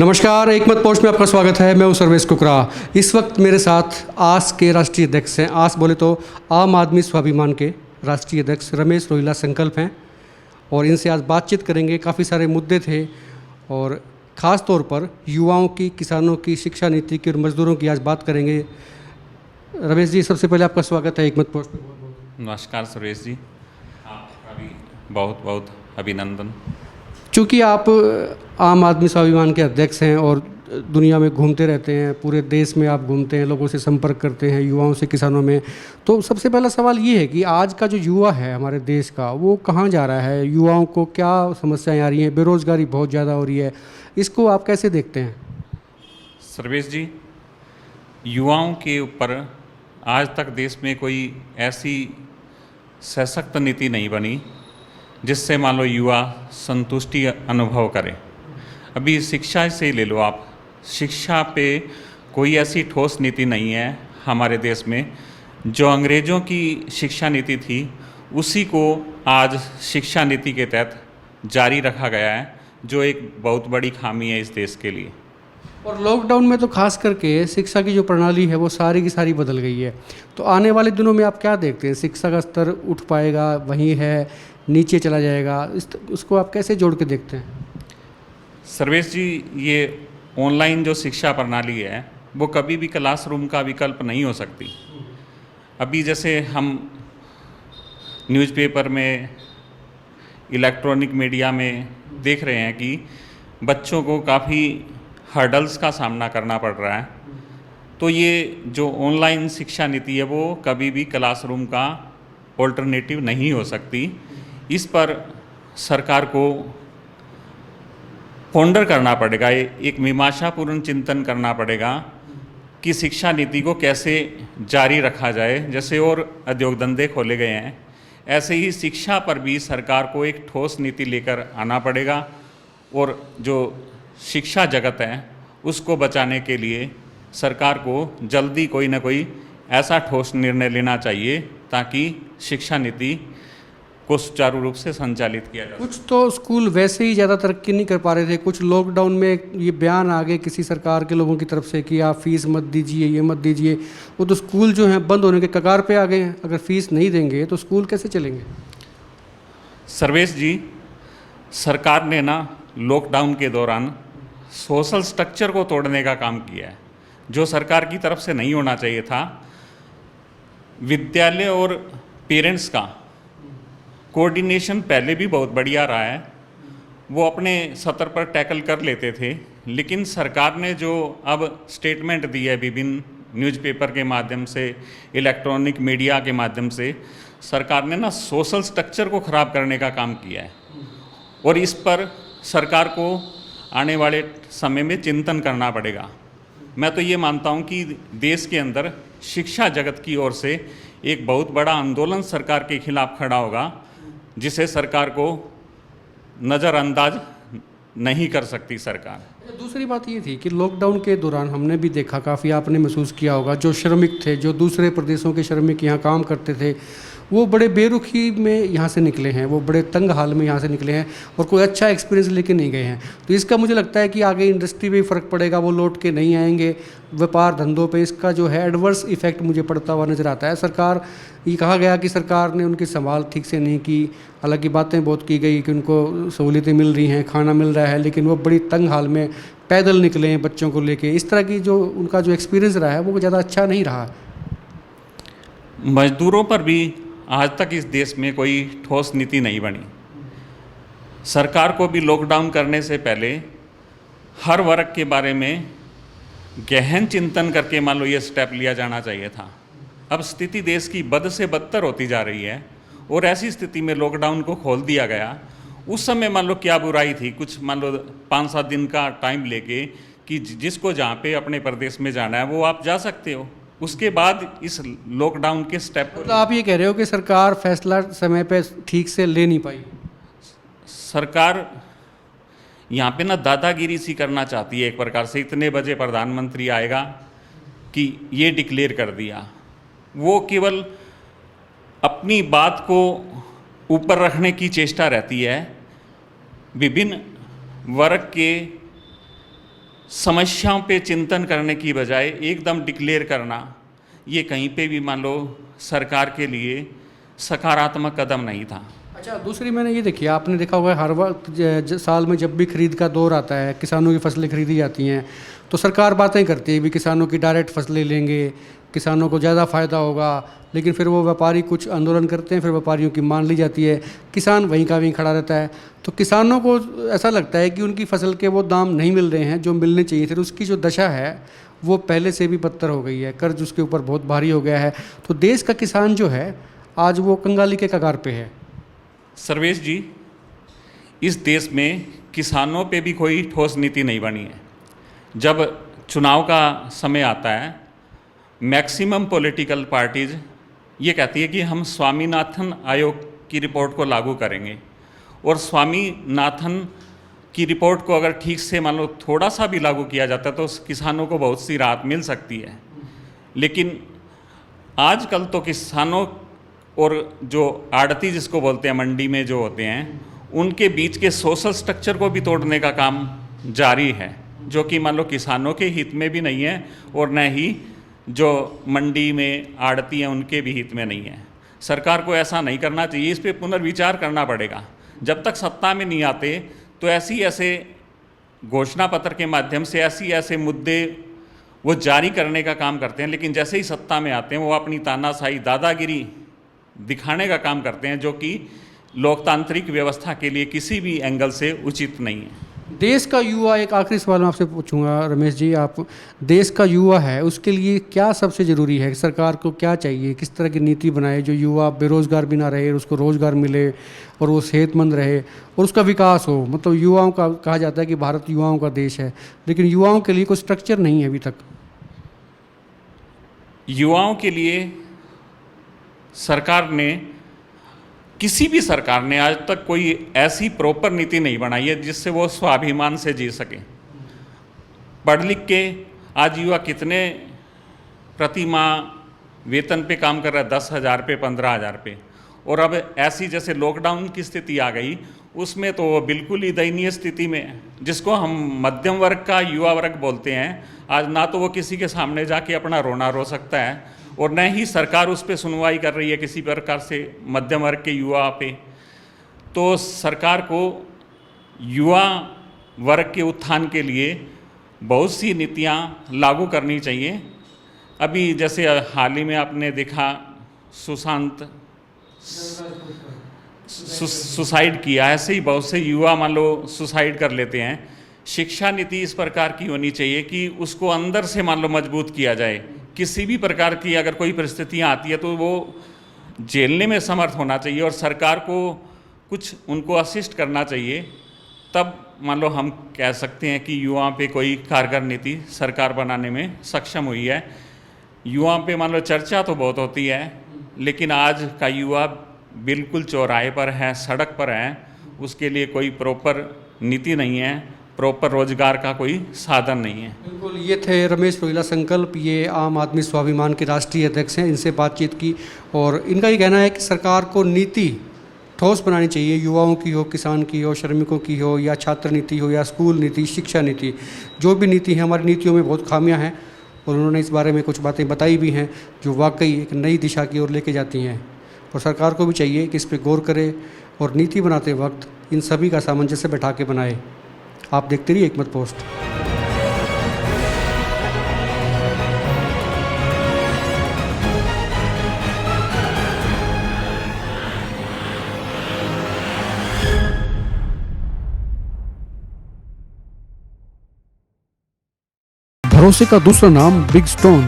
नमस्कार, एकमत पोस्ट में आपका स्वागत है। मैं हूं सर्वेश कुकरा। इस वक्त मेरे साथ आस के राष्ट्रीय अध्यक्ष हैं, आस बोले तो आम आदमी स्वाभिमान के राष्ट्रीय अध्यक्ष रमेश रोहिला संकल्प हैं, और इनसे आज बातचीत करेंगे। काफ़ी सारे मुद्दे थे और ख़ास तौर पर युवाओं की, किसानों की, शिक्षा नीति की और मजदूरों की आज बात करेंगे। रमेश जी, सबसे पहले आपका स्वागत है एकमत पोस्ट में। नमस्कार सर्वेश जी, आपका भी बहुत बहुत अभिनंदन। चूँकि आप आम आदमी स्वाभिमान के अध्यक्ष हैं और दुनिया में घूमते रहते हैं, पूरे देश में आप घूमते हैं, लोगों से संपर्क करते हैं, युवाओं से, किसानों में, तो सबसे पहला सवाल ये है कि आज का जो युवा है हमारे देश का, वो कहाँ जा रहा है? युवाओं को क्या समस्याएं आ रही हैं? बेरोज़गारी बहुत ज़्यादा हो रही है, इसको आप कैसे देखते हैं? सर्वेश जी, युवाओं के ऊपर आज तक देश में कोई ऐसी सशक्त नीति नहीं बनी जिससे मान लो युवा संतुष्टि अनुभव करें। अभी शिक्षा से ही ले लो आप, शिक्षा पे कोई ऐसी ठोस नीति नहीं है हमारे देश में। जो अंग्रेज़ों की शिक्षा नीति थी उसी को आज शिक्षा नीति के तहत जारी रखा गया है, जो एक बहुत बड़ी खामी है इस देश के लिए। और लॉकडाउन में तो खास करके शिक्षा की जो प्रणाली है वो सारी की सारी बदल गई है। तो आने वाले दिनों में आप क्या देखते हैं? शिक्षा का स्तर उठ पाएगा, वहीं है, नीचे चला जाएगा? उसको आप कैसे जोड़ के देखते हैं? सर्वेश जी, ये ऑनलाइन जो शिक्षा प्रणाली है वो कभी भी क्लासरूम का विकल्प नहीं हो सकती। अभी जैसे हम न्यूज़पेपर में, इलेक्ट्रॉनिक मीडिया में देख रहे हैं कि बच्चों को काफ़ी हर्डल्स का सामना करना पड़ रहा है। तो ये जो ऑनलाइन शिक्षा नीति है वो कभी भी क्लासरूम का ऑल्टरनेटिव नहीं हो सकती। इस पर सरकार को पॉन्डर करना पड़ेगा, एक मीमांसापूर्ण चिंतन करना पड़ेगा कि शिक्षा नीति को कैसे जारी रखा जाए। जैसे और उद्योग धंधे खोले गए हैं, ऐसे ही शिक्षा पर भी सरकार को एक ठोस नीति लेकर आना पड़ेगा, और जो शिक्षा जगत है उसको बचाने के लिए सरकार को जल्दी कोई ना कोई ऐसा ठोस निर्णय लेना चाहिए ताकि शिक्षा नीति को सुचारू रूप से संचालित किया जाए। कुछ तो स्कूल वैसे ही ज़्यादा तरक्की नहीं कर पा रहे थे। कुछ लॉकडाउन में ये बयान आ गए किसी सरकार के लोगों की तरफ से कि आप फीस मत दीजिए, ये मत दीजिए। वो तो स्कूल जो हैं बंद होने के कगार पे आ गए हैं। अगर फीस नहीं देंगे तो स्कूल कैसे चलेंगे? सर्वेश जी, सरकार ने ना लॉकडाउन के दौरान सोशल स्ट्रक्चर को तोड़ने का काम किया है, जो सरकार की तरफ से नहीं होना चाहिए था। विद्यालय और पेरेंट्स का कोऑर्डिनेशन पहले भी बहुत बढ़िया रहा है, वो अपने स्तर पर टैकल कर लेते थे। लेकिन सरकार ने जो अब स्टेटमेंट दी है विभिन्न न्यूज़पेपर के माध्यम से, इलेक्ट्रॉनिक मीडिया के माध्यम से, सरकार ने ना सोशल स्ट्रक्चर को ख़राब करने का काम किया है, और इस पर सरकार को आने वाले समय में चिंतन करना पड़ेगा। मैं तो ये मानता हूँ कि देश के अंदर शिक्षा जगत की ओर से एक बहुत बड़ा आंदोलन सरकार के खिलाफ खड़ा होगा, जिसे सरकार को नज़रअंदाज नहीं कर सकती सरकार। दूसरी बात ये थी कि लॉकडाउन के दौरान हमने भी देखा, काफ़ी आपने महसूस किया होगा, जो श्रमिक थे, जो दूसरे प्रदेशों के श्रमिक यहाँ काम करते थे, वो बड़े बेरुखी में यहाँ से निकले हैं, वो बड़े तंग हाल में यहाँ से निकले हैं और कोई अच्छा एक्सपीरियंस लेके नहीं गए हैं। तो इसका मुझे लगता है कि आगे इंडस्ट्री पे फ़र्क पड़ेगा, वो लौट के नहीं आएंगे। व्यापार धंधों पे इसका जो है एडवर्स इफेक्ट मुझे पड़ता हुआ नज़र आता है। सरकार, ये कहा गया कि सरकार ने उनकी संभाल ठीक से नहीं की। हालांकि बातें बहुत की गई कि उनको सहूलियतें मिल रही हैं, खाना मिल रहा है, लेकिन वो बड़ी तंग हाल में पैदल निकले हैं बच्चों को लेके। इस तरह की जो उनका जो एक्सपीरियंस रहा है वो ज़्यादा अच्छा नहीं रहा। मजदूरों पर भी आज तक इस देश में कोई ठोस नीति नहीं बनी। सरकार को भी लॉकडाउन करने से पहले हर वर्ग के बारे में गहन चिंतन करके मान लो ये स्टेप लिया जाना चाहिए था। अब स्थिति देश की बद से बदतर होती जा रही है, और ऐसी स्थिति में लॉकडाउन को खोल दिया गया। उस समय मान लो क्या बुराई थी, कुछ मान लो 5-7 दिन का टाइम लेके कि जिसको जहाँ पे अपने प्रदेश में जाना है वो आप जा सकते हो। उसके बाद इस लॉकडाउन के स्टेप तो आप ये कह रहे हो कि सरकार फैसला समय पे ठीक से ले नहीं पाई? सरकार यहाँ पे ना दादागिरी सी करना चाहती है एक प्रकार से। इतने बजे प्रधानमंत्री आएगा कि ये डिक्लेयर कर दिया। वो केवल अपनी बात को ऊपर रखने की चेष्टा रहती है। विभिन्न वर्ग के समस्याओं पे चिंतन करने की बजाय एकदम डिक्लेयर करना, ये कहीं पे भी मान लो सरकार के लिए सकारात्मक कदम नहीं था। अच्छा, दूसरी मैंने ये देखी, आपने देखा होगा हर वक्त साल में जब भी खरीद का दौर आता है, किसानों की फसलें खरीदी जाती हैं, तो सरकार बातें करती है भी किसानों की डायरेक्ट फसलें लेंगे, किसानों को ज़्यादा फ़ायदा होगा, लेकिन फिर वो व्यापारी कुछ आंदोलन करते हैं, फिर व्यापारियों की मान ली जाती है, किसान वहीं का वहीं खड़ा रहता है। तो किसानों को ऐसा लगता है कि उनकी फसल के वो दाम नहीं मिल रहे हैं जो मिलने चाहिए थे, उसकी जो दशा है वो पहले से भी बदतर हो गई है, कर्ज उसके ऊपर बहुत भारी हो गया है। तो देश का किसान जो है आज वो कंगाली के कगार पे है। सर्वेश जी, इस देश में किसानों पे भी कोई ठोस नीति नहीं बनी है। जब चुनाव का समय आता है, मैक्सिमम पॉलिटिकल पार्टीज ये कहती है कि हम स्वामीनाथन आयोग की रिपोर्ट को लागू करेंगे, और स्वामीनाथन की रिपोर्ट को अगर ठीक से मान लो थोड़ा सा भी लागू किया जाता है तो किसानों को बहुत सी राहत मिल सकती है। लेकिन आजकल तो किसानों और जो आड़ती जिसको बोलते हैं मंडी में जो होते हैं, उनके बीच के सोशल स्ट्रक्चर को भी तोड़ने का काम जारी है, जो कि मान लो किसानों के हित में भी नहीं है और न ही जो मंडी में आड़ती हैं उनके भी हित में नहीं है। सरकार को ऐसा नहीं करना चाहिए, इस पे पुनर्विचार करना पड़ेगा। जब तक सत्ता में नहीं आते तो ऐसे घोषणा पत्र के माध्यम से ऐसे मुद्दे वो जारी करने का काम करते हैं, लेकिन जैसे ही सत्ता में आते हैं वो अपनी तानाशाही दादागिरी दिखाने का काम करते हैं, जो कि लोकतांत्रिक व्यवस्था के लिए किसी भी एंगल से उचित नहीं है। देश का युवा, एक आखिरी सवाल मैं आपसे पूछूंगा रमेश जी, आप देश का युवा है उसके लिए क्या सबसे ज़रूरी है? सरकार को क्या चाहिए, किस तरह की नीति बनाए जो युवा बेरोज़गार भी ना रहे, उसको रोज़गार मिले और वो सेहतमंद रहे और उसका विकास हो? मतलब युवाओं का कहा जाता है कि भारत युवाओं का देश है, लेकिन युवाओं के लिए कोई स्ट्रक्चर नहीं है अभी तक। युवाओं के लिए सरकार ने, किसी भी सरकार ने आज तक कोई ऐसी प्रॉपर नीति नहीं बनाई है जिससे वो स्वाभिमान से जी सके। पढ़ लिख के आज युवा कितने प्रति माह वेतन पे काम कर रहा है, 10,000 पे, 15,000 पे, और अब ऐसी जैसे लॉकडाउन की स्थिति आ गई उसमें तो वो बिल्कुल ही दयनीय स्थिति में है, जिसको हम मध्यम वर्ग का युवा वर्ग बोलते हैं। आज ना तो वो किसी के सामने जाके अपना रोना रो सकता है और न ही सरकार उस पर सुनवाई कर रही है किसी प्रकार से मध्यम वर्ग के युवा पे। तो सरकार को युवा वर्ग के उत्थान के लिए बहुत सी नीतियां लागू करनी चाहिए। अभी जैसे हाल ही में आपने देखा सुशांत सुसाइड किया, ऐसे ही बहुत से युवा मान लो सुसाइड कर लेते हैं। शिक्षा नीति इस प्रकार की होनी चाहिए कि उसको अंदर से मान लो मजबूत किया जाए। किसी भी प्रकार की अगर कोई परिस्थितियाँ आती है तो वो झेलने में समर्थ होना चाहिए और सरकार को कुछ उनको असिस्ट करना चाहिए। तब मान लो हम कह सकते हैं कि युवाओं पे कोई कारगर नीति सरकार बनाने में सक्षम हुई है। युवाओं पे मान लो चर्चा तो बहुत होती है, लेकिन आज का युवा बिल्कुल चौराहे पर है, सड़क पर है, उसके लिए कोई प्रॉपर नीति नहीं है, प्रॉपर रोजगार का कोई साधन नहीं है। बिल्कुल, ये थे रमेश रोहिला संकल्प, ये आम आदमी स्वाभिमान के राष्ट्रीय अध्यक्ष हैं। इनसे बातचीत की और इनका ये कहना है कि सरकार को नीति ठोस बनानी चाहिए, युवाओं की हो, किसान की हो, श्रमिकों की हो, या छात्र नीति हो, या स्कूल नीति, शिक्षा नीति, जो भी नीति है, हमारी नीतियों में बहुत खामियां हैं और उन्होंने इस बारे में कुछ बातें बताई भी हैं जो वाकई एक नई दिशा की ओर लेके जाती हैं। और सरकार को भी चाहिए कि इस पर गौर करे और नीति बनाते वक्त इन सभी का सामंजस्य बैठा के बनाए। आप देखते रहिए एकमत पोस्ट। भरोसे का दूसरा नाम बिग स्टोन।